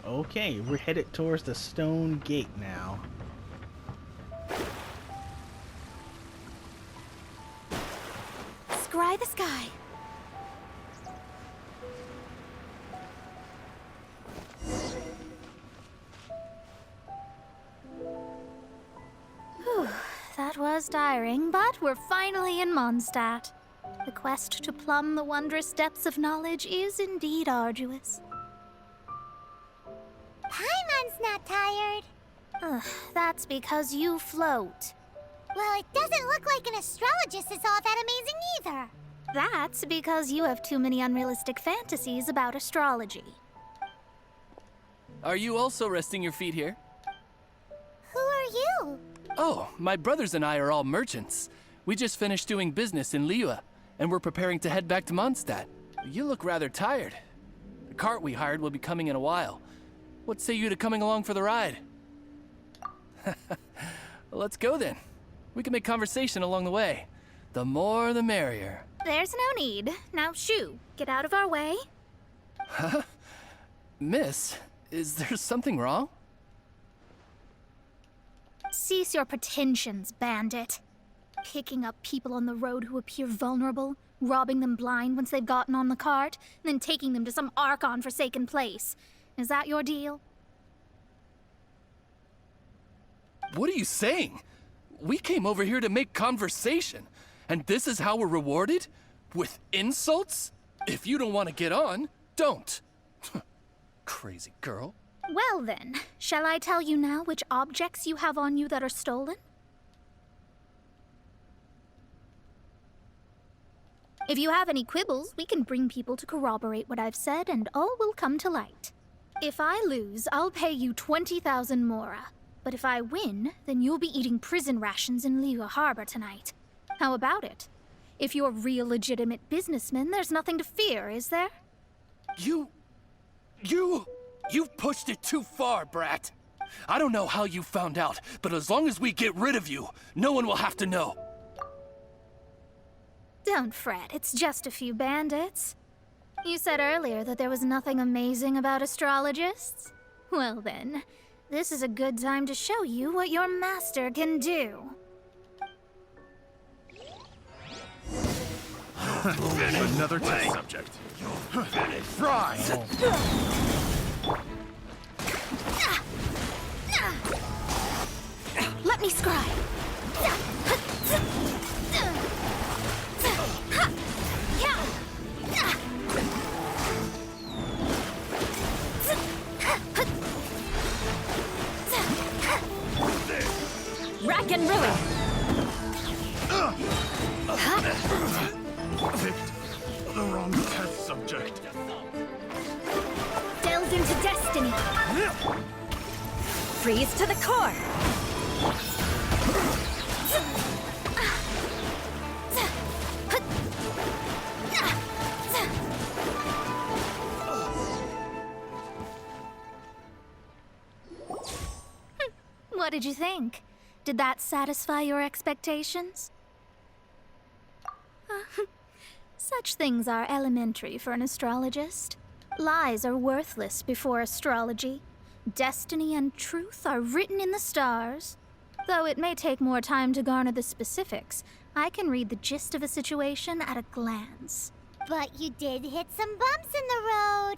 Okay, we're headed towards the stone gate now. Scry the sky. Whew, that was tiring, but we're finally in Mondstadt. The quest to plumb the wondrous depths of knowledge is indeed arduous. Paimon's not tired. Ugh, that's because you float. Well, it doesn't look like an astrologist is all that amazing either. That's because you have too many unrealistic fantasies about astrology. Are you also resting your feet here? Who are you? Oh, my brothers and I are all merchants. We just finished doing business in Liyue, and we're preparing to head back to Mondstadt. You look rather tired. The cart we hired will be coming in a while. What say you to coming along for the ride? Well, let's go then. We can make conversation along the way. The more the merrier. There's no need. Now shoo, get out of our way. Huh? Miss, is there something wrong? Cease your pretensions, bandit. Picking up people on the road who appear vulnerable, robbing them blind once they've gotten on the cart, and then taking them to some Archon-forsaken place. Is that your deal? What are you saying? We came over here to make conversation, and this is how we're rewarded? With insults? If you don't want to get on, don't. Crazy girl. Well then, shall I tell you now which objects you have on you that are stolen? If you have any quibbles, we can bring people to corroborate what I've said, and all will come to light. If I lose, I'll pay you 20,000 mora. But if I win, then you'll be eating prison rations in Liyue Harbor tonight. How about it? If you're real legitimate businessmen, there's nothing to fear, is there? You've pushed it too far, brat. I don't know how you found out, but as long as we get rid of you, no one will have to know. Don't fret, it's just a few bandits. You said earlier that there was nothing amazing about astrologists? Well then, this is a good time to show you what your master can do. Another test subject. Fry! Let me scry. Rack and ruin. Picked the wrong test subject. Delve into destiny. Freeze to the core. What did you think? Did that satisfy your expectations? Such things are elementary for an astrologist. Lies are worthless before astrology. Destiny and truth are written in the stars. Though it may take more time to garner the specifics, I can read the gist of a situation at a glance. But you did hit some bumps in the road.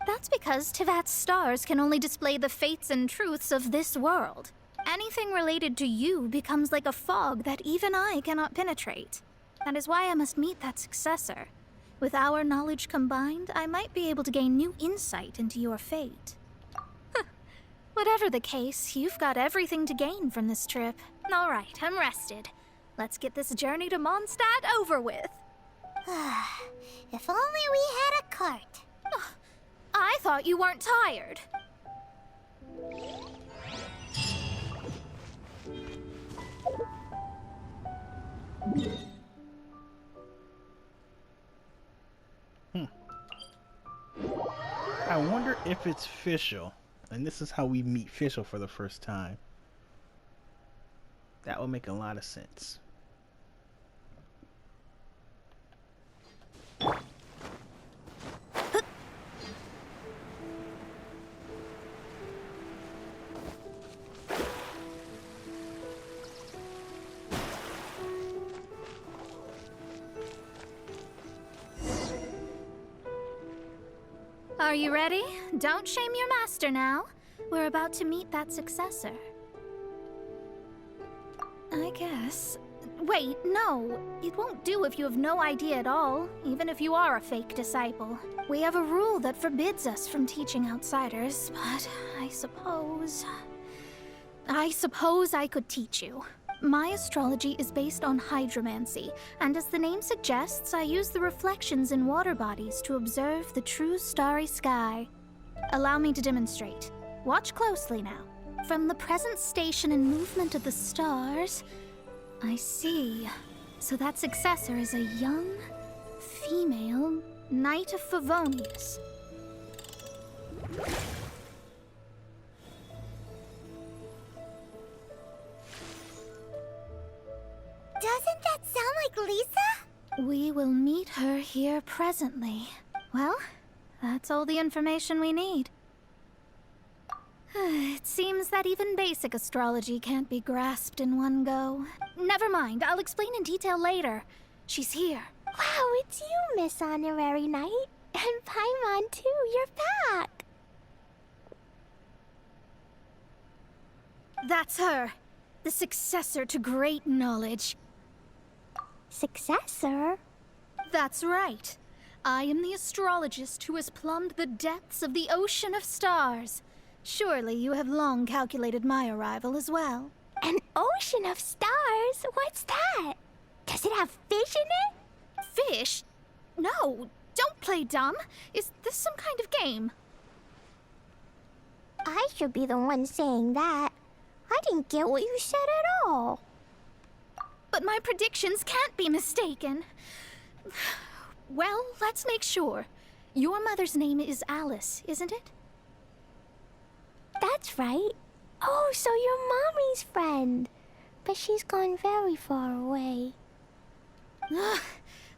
That's because Tevat's stars can only display the fates and truths of this world. Anything related to you becomes like a fog that even I cannot penetrate. That is why I must meet that successor. With our knowledge combined, I might be able to gain new insight into your fate. Whatever the case, you've got everything to gain from this trip. All right, I'm rested. Let's get this journey to Mondstadt over with. If only we had a cart. I thought you weren't tired. I wonder if it's Fischl. And this is how we meet Fischl for the first time. That would make a lot of sense. Are you ready? Don't shame your master now. We're about to meet that successor. I guess. Wait, no. It won't do if you have no idea at all, even if you are a fake disciple. We have a rule that forbids us from teaching outsiders, but I suppose I could teach you. My astrology is based on hydromancy, and as the name suggests, I use the reflections in water bodies to observe the true starry sky. Allow me to demonstrate. Watch closely now. From the present station and movement of the stars, I see. So that successor is a young, female Knight of Favonius. Doesn't that sound like Lisa? We will meet her here presently. Well, that's all the information we need. It seems that even basic astrology can't be grasped in one go. Never mind, I'll explain in detail later. She's here. Wow, it's you, Miss Honorary Knight. And Paimon, too, you're back. That's her. The successor to great knowledge. Successor? That's right. I am the astrologist who has plumbed the depths of the ocean of stars. Surely you have long calculated my arrival as well. An ocean of stars? What's that? Does it have fish in it? Fish? No, don't play dumb. Is this some kind of game? I should be the one saying that. I didn't get what you said at all. But my predictions can't be mistaken. Well, let's make sure. Your mother's name is Alice, isn't it? That's right. Oh, so you're Mommy's friend. But she's gone very far away.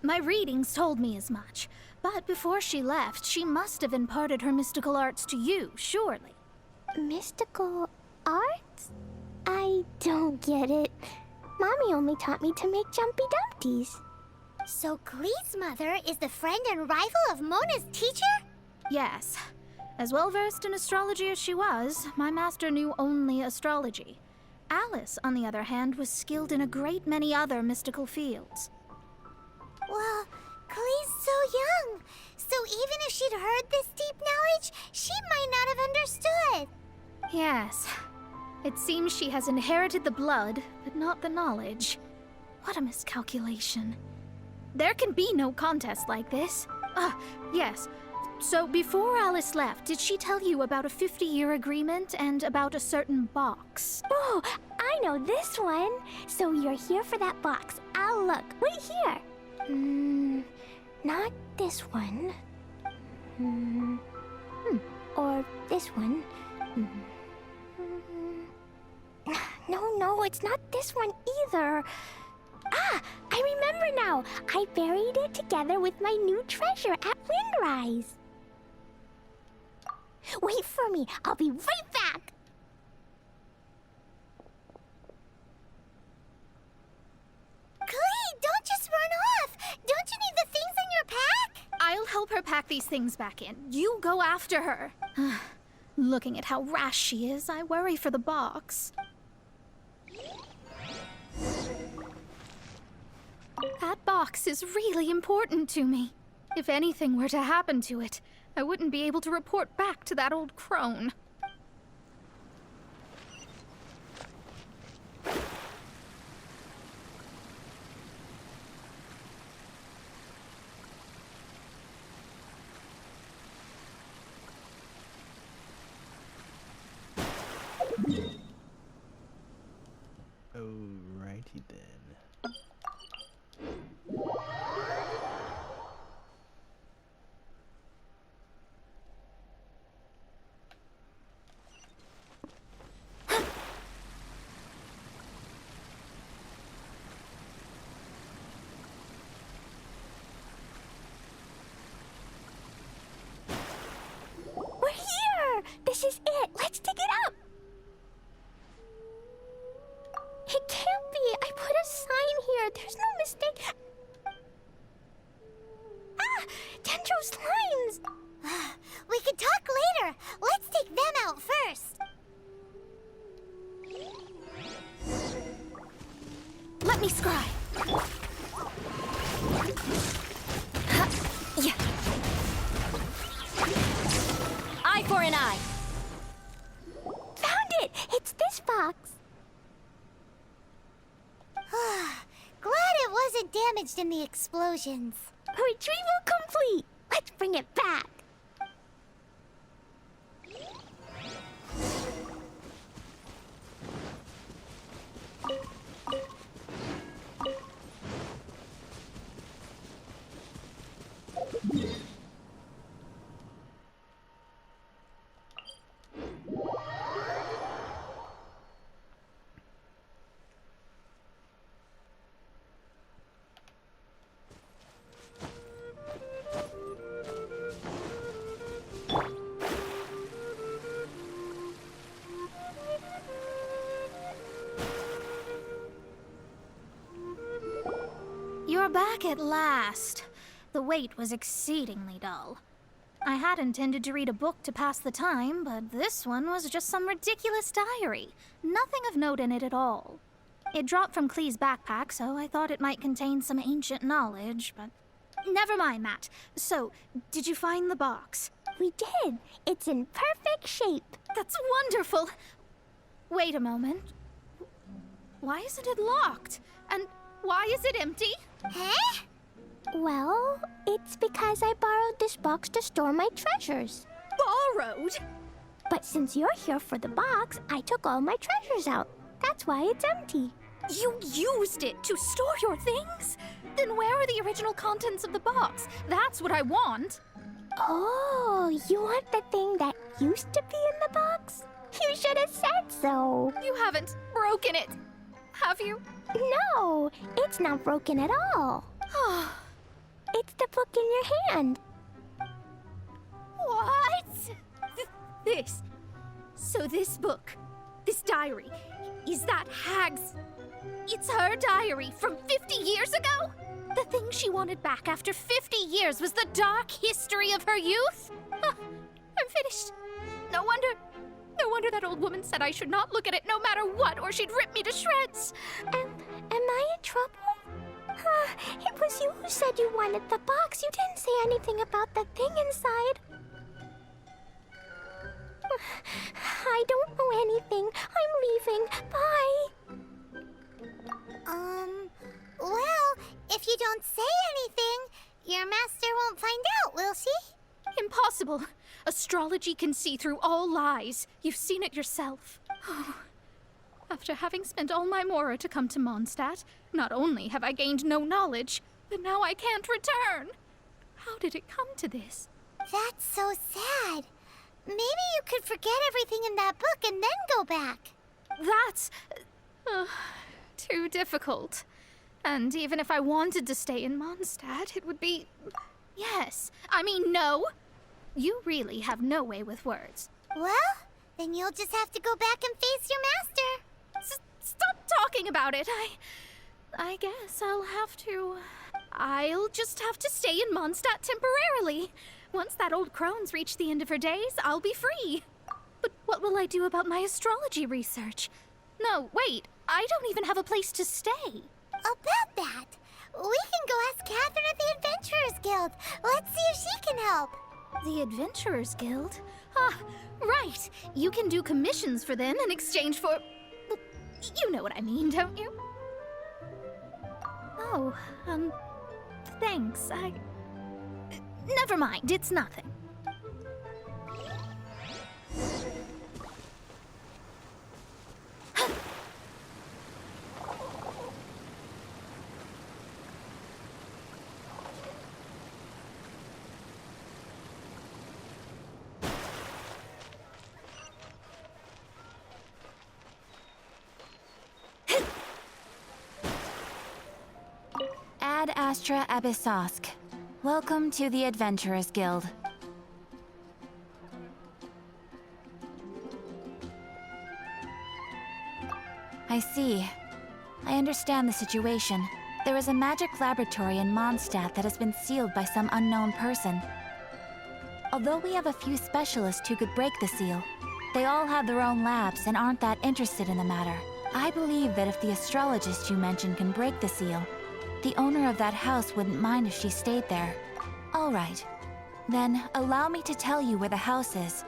My readings told me as much. But before she left, she must have imparted her mystical arts to you, surely. Mystical arts? I don't get it. Mommy only taught me to make jumpy dumpties. So Klee's mother is the friend and rival of Mona's teacher? Yes. As well-versed in astrology as she was, my master knew only astrology. Alice, on the other hand, was skilled in a great many other mystical fields. Well, Klee's so young. So even if she'd heard this deep knowledge, she might not have understood. Yes. It seems she has inherited the blood, but not the knowledge. What a miscalculation. There can be no contest like this. Yes. So before Alice left, did she tell you about a 50-year agreement and about a certain box? Oh, I know this one. So you're here for that box. I'll look. Wait here. Not this one. Or this one. No, it's not this one either. Ah, I remember now. I buried it together with my new treasure at Windrise. Wait for me. I'll be right back. Klee, don't just run off. Don't you need the things in your pack? I'll help her pack these things back in. You go after her. Looking at how rash she is, I worry for the box. That box is really important to me. If anything were to happen to it, I wouldn't be able to report back to that old crone. Alrighty then. can talk later. Let's take them out first. Let me scry. Yeah. Eye for an eye. Found it! It's this box. Glad it wasn't damaged in the explosions. Retrieval complete. Let's bring it back. You're back at last. The wait was exceedingly dull. I had intended to read a book to pass the time, but this one was just some ridiculous diary. Nothing of note in it at all. It dropped from Klee's backpack, so I thought it might contain some ancient knowledge, but... Never mind that. So, did you find the box? We did. It's in perfect shape. That's wonderful! Wait a moment. Why isn't it locked? And why is it empty? Huh? Well, it's because I borrowed this box to store my treasures. Borrowed? But since you're here for the box, I took all my treasures out. That's why it's empty. You used it to store your things? Then where are the original contents of the box? That's what I want. Oh, you want the thing that used to be in the box? You should have said so. You haven't broken it, have you? No, it's not broken at all. It's the book in your hand. What? This. So this book, this diary, is that Hag's... It's her diary from 50 years ago? The thing she wanted back after 50 years was the dark history of her youth? I'm finished. No wonder that old woman said I should not look at it no matter what, or she'd rip me to shreds. Am I in trouble? It was you who said you wanted the box. You didn't say anything about the thing inside. I don't know anything. I'm leaving. Bye. Well, if you don't say anything, your master won't find out, will she? Impossible. Astrology can see through all lies. You've seen it yourself. After having spent all my mora to come to Mondstadt, not only have I gained no knowledge, but now I can't return. How did it come to this? That's so sad. Maybe you could forget everything in that book and then go back. That's... too difficult. And even if I wanted to stay in Mondstadt, it would be... Yes. I mean, no. You really have no way with words. Well, then you'll just have to go back and face your master. Stop talking about it. I guess I'll just have to stay in Mondstadt temporarily. Once that old crone's reached the end of her days, I'll be free. But what will I do about my astrology research? No, wait. I don't even have a place to stay. About that, we can go ask Catherine at the Adventurers Guild. Let's see if she can help. The Adventurers Guild? Right. You can do commissions for them in exchange for... Well, you know what I mean, don't you? Oh, thanks. Never mind, it's nothing. Ad Astra Abyssosk. Welcome to the Adventurers Guild. I see. I understand the situation. There is a magic laboratory in Mondstadt that has been sealed by some unknown person. Although we have a few specialists who could break the seal, they all have their own labs and aren't that interested in the matter. I believe that if the astrologist you mentioned can break the seal, the owner of that house wouldn't mind if she stayed there. All right. Then, allow me to tell you where the house is.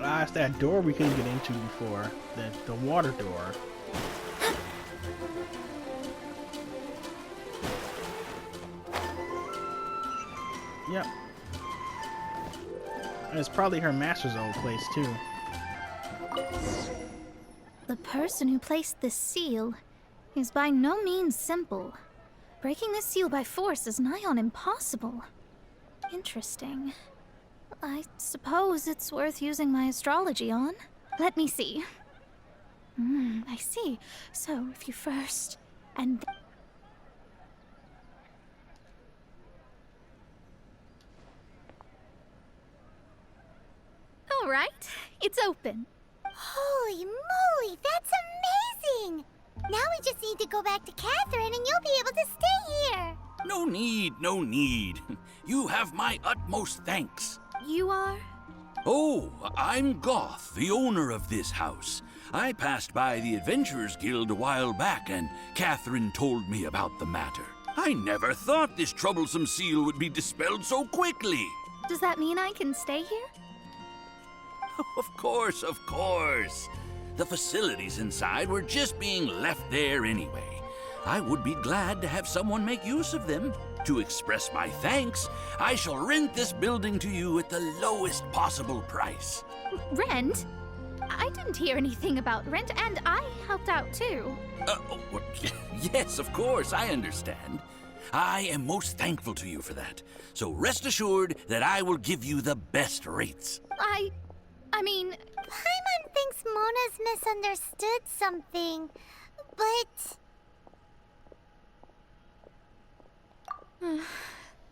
Ah, it's that door we couldn't get into before. The water door. Yep. And it's probably her master's old place, too. The person who placed this seal is by no means simple. Breaking this seal by force is nigh on impossible. Interesting. I suppose it's worth using my astrology on. Let me see. I see. So, if you first, and... All right, it's open. Holy moly, that's amazing! Now we just need to go back to Catherine and you'll be able to stay here. No need, no need. You have my utmost thanks. You are? Oh, I'm Goth, the owner of this house. I passed by the Adventurers Guild a while back, and Catherine told me about the matter. I never thought this troublesome seal would be dispelled so quickly. Does that mean I can stay here? Of course, of course. The facilities inside were just being left there anyway. I would be glad to have someone make use of them. To express my thanks, I shall rent this building to you at the lowest possible price. Rent? I didn't hear anything about rent, and I helped out too. Yes, of course, I understand. I am most thankful to you for that. So rest assured that I will give you the best rates. I mean... Paimon thinks Mona's misunderstood something, but...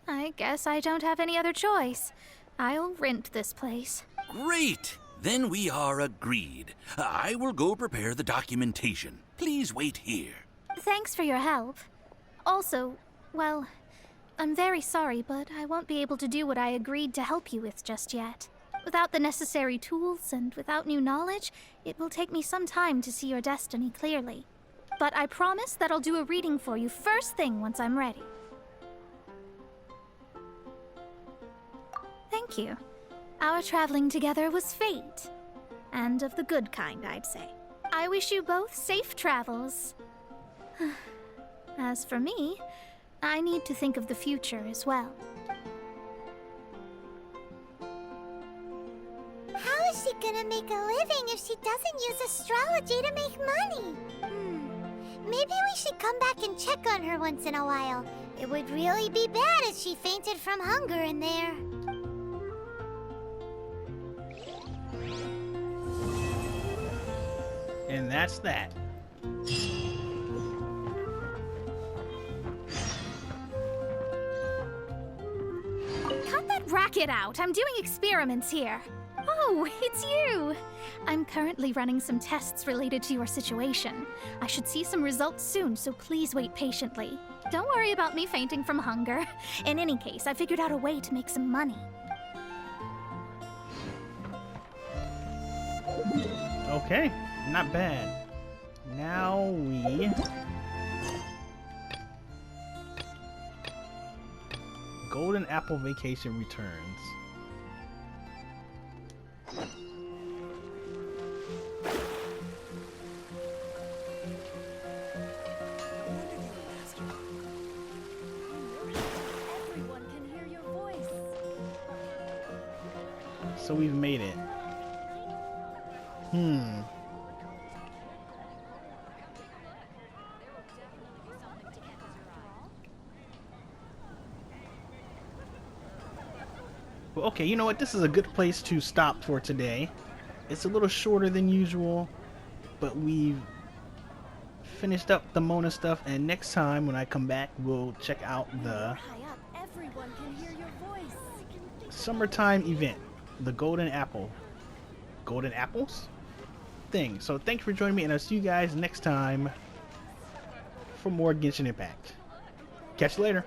I guess I don't have any other choice. I'll rent this place. Great! Then we are agreed. I will go prepare the documentation. Please wait here. Thanks for your help. Also, well, I'm very sorry, but I won't be able to do what I agreed to help you with just yet. Without the necessary tools and without new knowledge, it will take me some time to see your destiny clearly. But I promise that I'll do a reading for you first thing once I'm ready. Thank you. Our traveling together was fate. And of the good kind, I'd say. I wish you both safe travels. As for me, I need to think of the future as well. How is she gonna make a living if she doesn't use astrology to make money? Maybe we should come back and check on her once in a while. It would really be bad if she fainted from hunger in there. And that's that. Cut that racket out! I'm doing experiments here. Oh, it's you! I'm currently running some tests related to your situation. I should see some results soon, so please wait patiently. Don't worry about me fainting from hunger. In any case, I figured out a way to make some money. Okay, not bad. Now we... Golden Apple Vacation returns. So we've made it. Well, okay, you know what? This is a good place to stop for today. It's a little shorter than usual, but we've finished up the Mona stuff, and next time when I come back, we'll check out the summertime event, the Golden Apple. Golden Apples? Thing. So thank you for joining me, and I'll see you guys next time for more Genshin Impact. Catch you later.